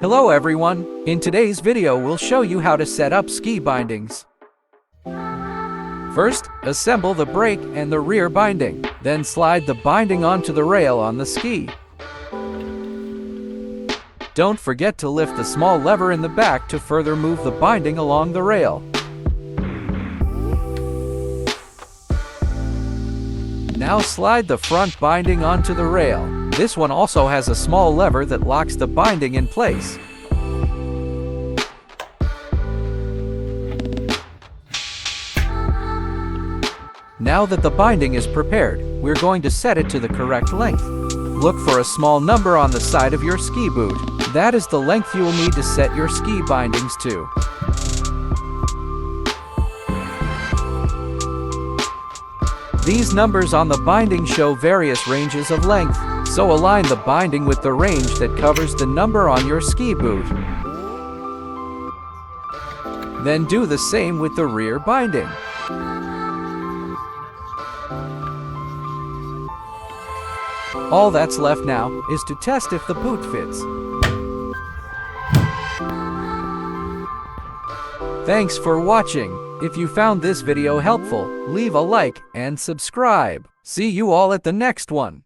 Hello everyone, in today's video we'll show you how to set up ski bindings. First, assemble the brake and the rear binding, then slide the binding onto the rail on the ski. Don't forget to lift the small lever in the back to further move the binding along the rail. Now slide the front binding onto the rail. This one also has a small lever that locks the binding in place. Now that the binding is prepared, we're going to set it to the correct length. Look for a small number on the side of your ski boot. That is the length you will need to set your ski bindings to. These numbers on the binding show various ranges of length, so align the binding with the range that covers the number on your ski boot. Then do the same with the rear binding. All that's left now is to test if the boot fits. Thanks for watching. If you found this video helpful, leave a like and subscribe. See you all at the next one.